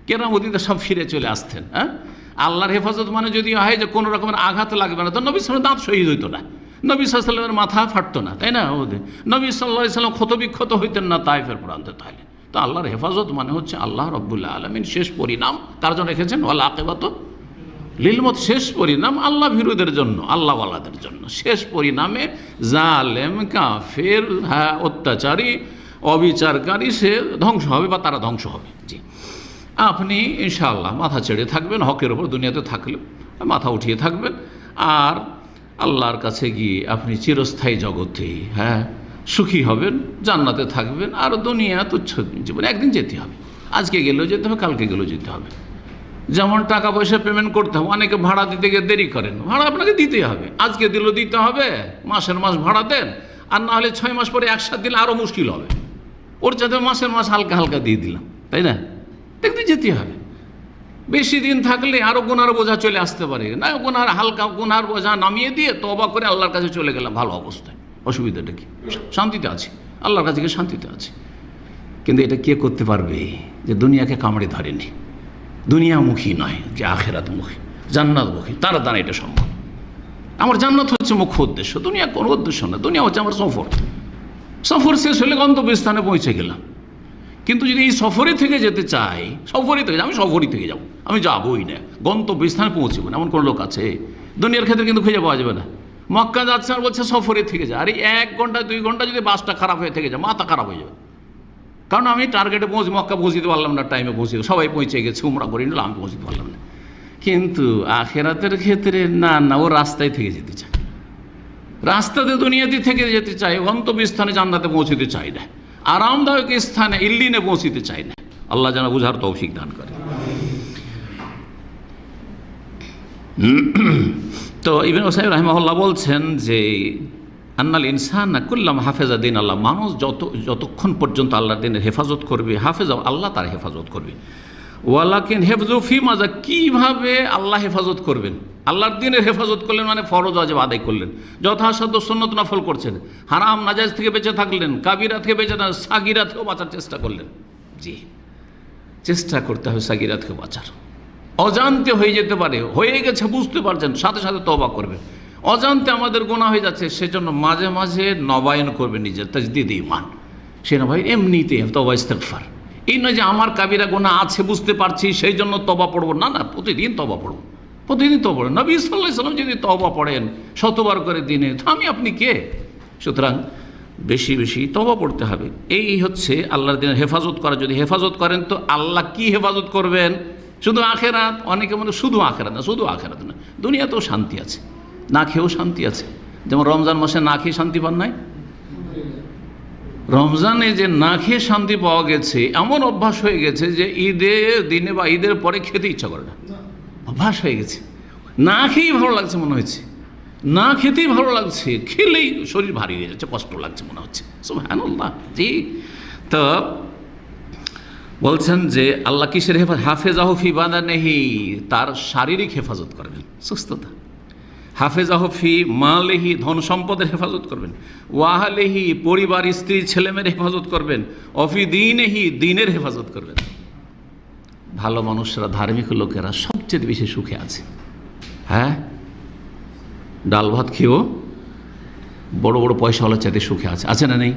কেরামতিতে সব ফিরে চলে আসতেন। হ্যাঁ, আল্লাহর হেফাজত মানে যদি হয় যে কোনো রকমের আঘাত লাগবে না, তো নবী সাল্লাল্লাহু আলাইহি ওয়াসাল্লাম দাঁত শহীদ হইতো না, নবী সাল্লাল্লাহু আলাইহি ওয়াসাল্লামের মাথা ফাটতো না, তাই না? নবী সাল্লাল্লাহু আলাইহি ওয়াসাল্লাম ক্ষতবিক্ষত হইতেন না তায়েফের প্রান্তে। তাহলে তো আল্লাহর হেফাজত মানে হচ্ছে আল্লাহ রাব্বুল আলামিন শেষ পরিণাম কার জন্য রেখেছেন? ওয়াল আকিবাতু লিল মুত্তাকিন, শেষ পরিণাম আল্লাহ ভীরুদের জন্য, আল্লাহওয়ালাদের জন্য। শেষ পরিণামে জালেম, কাফের, হ্যাঁ অত্যাচারী, অবিচারকারী সে ধ্বংস হবে বা তারা ধ্বংস হবে। জি, আপনি ইনশাআল্লাহ মাথা ছেড়ে থাকবেন হকের ওপর, দুনিয়াতে থাকলে মাথা উঠিয়ে থাকবেন, আর আল্লাহর কাছে গিয়ে আপনি চিরস্থায়ী জগতে, হ্যাঁ, সুখী হবেন, জান্নাতে থাকবেন। আর দুনিয়া তুচ্ছ জীবন, একদিন যেতে হবে, আজকে গেলেও যেতে হবে, কালকে গেলেও যেতে হবে। যেমন টাকা পয়সা পেমেন্ট করতে হবে, অনেকে ভাড়া দিতে গিয়ে দেরি করেন, ভাড়া আপনাকে দিতেই হবে, আজকে দিলেও দিতে হবে, মাসের মাস ভাড়া দেন, আর না হলে 6 মাস পরে একসাথে দিলে আরও মুশকিল হবে, ওর যাতে মাসের মাস হালকা হালকা দিয়ে দিলাম, তাই না? দেখতে যেতে হবে। বেশি দিন থাকলে আরও গুনার বোঝা চলে আসতে পারে, না গুনার হালকা গুনার বোঝা নামিয়ে দিয়ে তওবা করে আল্লাহর কাছে চলে গেলাম ভালো অবস্থায়, অসুবিধাটা কি? শান্তিতে আছি, আল্লাহর কাছে গিয়ে শান্তিতে আছি। কিন্তু এটা কে করতে পারবে যে দুনিয়াকে কামড়ে ধরেনি, দুনিয়ামুখী নয়, যে আখেরাতমুখী, জান্নাতমুখী, তারা দ্বারা এটা সম্ভব। আমার জান্নাত হচ্ছে মুখ্য উদ্দেশ্য, দুনিয়া কোনো উদ্দেশ্য না। দুনিয়া হচ্ছে আমার সফর, সফর শেষ হলে গন্তব্যস্থানে পৌঁছে গেলাম। কিন্তু যদি এই সফরে থেকে যেতে চাই, সফরে থেকে আমি সফরই থেকে যাবো, আমি যাবোই না, গন্তব্যস্থানে পৌঁছবো না, এমন কোনো লোক আছে? দুনিয়ার ক্ষেত্রে কিন্তু খুঁজে পাওয়া যাবে না। মক্কা যাচ্ছে আর বলছে সফরে থেকে যায়, আরে 1 ঘন্টা 2 ঘন্টা যদি বাসটা খারাপ হয়ে থেকে যায়, মাথা খারাপ হয়ে যাবে। কারণ আমি টার্গেটে মক্কা পৌঁছতে পারলাম না, টাইমে পৌঁছে, সবাই পৌঁছে গেছে, উমরা করে নিল, আমি পৌঁছতে পারলাম না। কিন্তু আখেরাতের ক্ষেত্রে না, ও রাস্তায় থেকে যেতে চায়, রাস্তাতে দুনিয়াতে থেকে যেতে চায়, গন্তব্যস্থানে জান্নাতে পৌঁছতে চায় না, আরামদায়ক স্থানে ইল্লিনে পৌঁছতে চায় না। আল্লাহ যেন বুঝার তৌফিক দান করে। তো ইবনে উসাইমিন রাহিমাহুল্লাহ বলছেন যে আন্নাল ইনসান কুল্লাম হাফেজা দিন আল্লাহ, মানুষ যতক্ষণ পর্যন্ত আল্লাহর দিনের হেফাজত করবে, হাফেজা আল্লাহ তার হেফাজত করবে। ওয়ালাকিন হেফজু ফি মাজা, কীভাবে আল্লাহ হেফাজত করবেন? আল্লাহর দিনের হেফাজত করলেন মানে ফরজ ওয়াজিব আদায় করলেন, যথাসাধ্য সুন্নত নফল করছেন, হারাম নাজায়েজ থেকে বেঁচে থাকলেন, কাবিরা থেকে বেঁচে না, সাগিরা থেকেও বাঁচার চেষ্টা করলেন। জি, চেষ্টা করতে হবে সাগিরা থেকে বাঁচার। অজান্তে হয়ে যেতে পারে, হয়ে গেছে বুঝতে পারছেন, সাথে সাথে তওবা করবেন। অজান্তে আমাদের গুনাহ হয়ে যাচ্ছে, সেজন্য মাঝে মাঝে নবায়ন করবেন নিজের তাজদিদ ঈমান। সে না ভাই এমনিতে তওবা ইস্তেগফার, এই নয় যে আমার কাবিরা গুনাহ আছে বুঝতে পারছি সেই জন্য তওবা পড়বো, না না, প্রতিদিন তওবা পড়বো, প্রতিদিন তওবা পড়েন। নবী সাল্লাল্লাহু আলাইহি ওয়াসাল্লাম যদি তওবা পড়েন 100বার করে দিনে, তো আমি আপনি কে? সুতরাং বেশি বেশি তওবা পড়তে হবে। এই হচ্ছে আল্লাহর দিনের হেফাজত করা। যদি হেফাজত করেন তো আল্লাহ কি হেফাজত করবেন? শুধু আখেরাত? অনেকে মনে শুধু আখেরাত না, শুধু আখেরাত না, দুনিয়াতেও শান্তি আছে, না খেয়েও শান্তি আছে। যেমন রমজান মাসে না খেয়ে শান্তি পান নাই, রমজানে যে না খেয়ে শান্তি পাওয়া গেছে, এমন অভ্যাস হয়ে গেছে যে ঈদের দিনে বা ঈদের পরে খেতে ইচ্ছা করে না, অভ্যাস হয়ে গেছে। না খেয়েই ভালো লাগছে মনে হচ্ছে, না খেতেই ভালো লাগছে, খেলেই শরীর ভারী হয়ে যাচ্ছে, কষ্ট লাগছে মনে হচ্ছে। সুবহানাল্লাহ। জি, তো বলছেন যে আল্লাহ কিসের হেফাজত? হাফেজাহু ফি বাদানিহি, তার শারীরিক হেফাজত করবেন, সুস্থতা। হাফেজাহু ফি মালিহি, ধন সম্পদের হেফাজত করবেন। ওয়াহালিহি, পরিবার, স্ত্রী, ছেলেমেয়ের হেফাজত করবেন। অফি দীনিহি, দিনের হেফাজত করবেন। ভালো মানুষরা, ধার্মিক লোকেরা সবচেয়ে বেশি সুখে আছে। হ্যাঁ, ডাল ভাত খেয়েও বড় বড় পয়সাওয়ালা চাইতে সুখে আছে, আছে না নেই?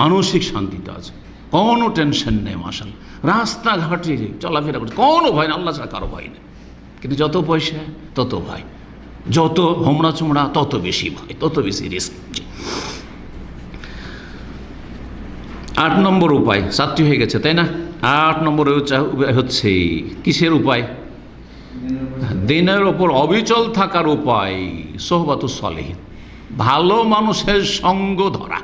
মানসিক শান্তিতে আছে, কোনো টেনশন নেই, মাশাআল্লাহ। রাস্তাঘাটে চলাফেরা করছে, কোনো ভয় না, আল্লাহ ছাড়া কারো ভয় নেই। কিন্তু যত পয়সা তত ভয়, যত হোমরা চোমড়া তত বেশি ভয়, তত বেশি রিস্ক। 8 নম্বর উপায়, 7টি হয়ে গেছে তাই না? 8 নম্বর হচ্ছে কিসের উপায়? দিনের ওপর অবিচল থাকার উপায়। সোহবাতুস সালেহিন, ভালো মানুষের সঙ্গ ধরা,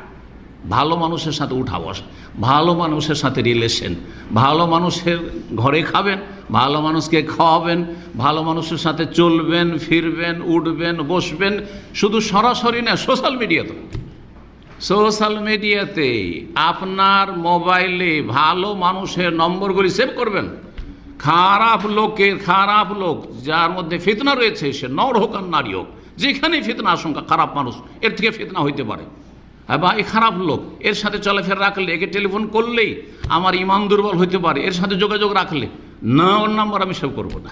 ভালো মানুষের সাথে উঠা বসা, ভালো মানুষের সাথে রিলেশন, ভালো মানুষের ঘরে খাবেন, ভালো মানুষকে খাওয়াবেন, ভালো মানুষের সাথে চলবেন, ফিরবেন, উঠবেন, বসবেন। শুধু সরাসরি না, সোশ্যাল মিডিয়াতে আপনার মোবাইলে ভালো মানুষের নম্বরগুলি সেভ করবেন। খারাপ লোক যার মধ্যে ফিতনা রয়েছে, সে নর হোক আর নারী হোক, যেখানে ফিতনা আশঙ্কা, খারাপ মানুষ, এর থেকে ফিতনা হইতে পারে, বা এই খারাপ লোক, এর সাথে চলাফেরা রাখলে, একে টেলিফোন করলেই আমার ইমান দুর্বল হইতে পারে, এর সাথে যোগাযোগ রাখলে না, ওর নাম্বার আমি সেভ করবো না,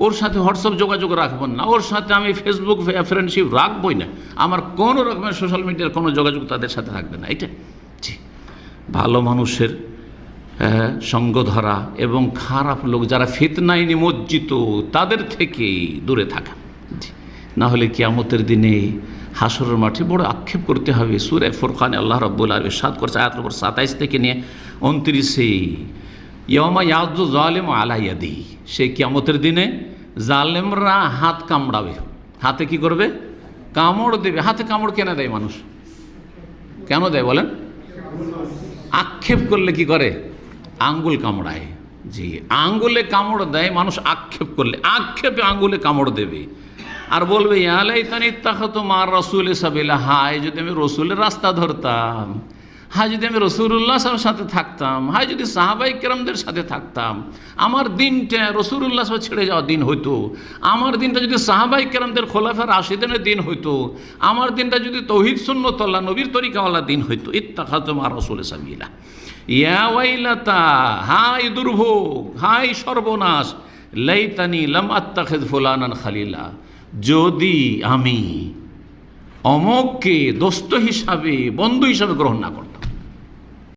ওর সাথে হোয়াটসঅ্যাপ যোগাযোগ রাখবো না, ওর সাথে আমি ফেসবুক ফ্রেন্ডশিপ রাখবই না, আমার কোনো রকমের সোশ্যাল মিডিয়ার কোনো যোগাযোগ তাদের সাথে থাকবে না। এটা জি, ভালো মানুষের সঙ্গ ধরা এবং খারাপ লোক যারা ফিতনায় নিমজ্জিত তাদের থেকে দূরে থাকা। জি, না হলে কিয়ামতের দিনে হাসরের মাঠে বড় আক্ষেপ করতে হবে। সূরা ফুরকানে আল্লাহ রাব্বুল আলামিন ইরশাদ করেছে আয়াত নম্বর 27 থেকে নিয়ে 29-এ, ইয়াওমা ইয়াযু যালিমু আলা ইয়াদিহি, সেই কিয়ামতের দিনে জালেমরা হাত কামড়াবে। হাতে কি করবে? কামড় দেবে। হাতে কামড় কেন দেয় মানুষ? কেন দেয় বলেন? আক্ষেপ করলে কি করে? আঙ্গুল কামড়ায়। জি, আঙ্গুলে কামড় দেয় মানুষ আক্ষেপ করলে, আক্ষেপে আঙ্গুলে কামড় দেবে আর বলবে ইয়া লাইতানি ইত্তাখাযতু মা'আর রাসূলি সাবিলা, হায় যদি আমি রসুলের রাস্তা ধরতাম, হায় যদি আমি রাসূলুল্লাহ সাল্লাল্লাহু আলাইহি ওয়াসাল্লামের সাথে থাকতাম, হায় যদি সাহাবায়ে কেরামদের সাথে থাকতাম, আমার দিনটা রাসূলুল্লাহ সাল্লাল্লাহু আলাইহি ছেড়ে যাওয়া দিন হইতো, আমার দিনটা যদি সাহাবায়ে কেরামদের খোলাফায়ে রাশিদিনের দিন হইতো, আমার দিনটা যদি তাওহীদ সুন্নাতুল্লাহ নবীর তরিকাওয়ালা দিন হইতো, ইত্তাখাযতু মা'আর রাসূলি সাবিলা, ইয়া ওয়াইলাতা, হায় দুর্ভোগ, হায় সর্বনাশ, লাইতানি লাম আত্তাখিয ফুলানান খালিলা, যদি আমি অমককে দোস্ত হিসাবে, বন্ধু হিসাবে গ্রহণ না করতাম।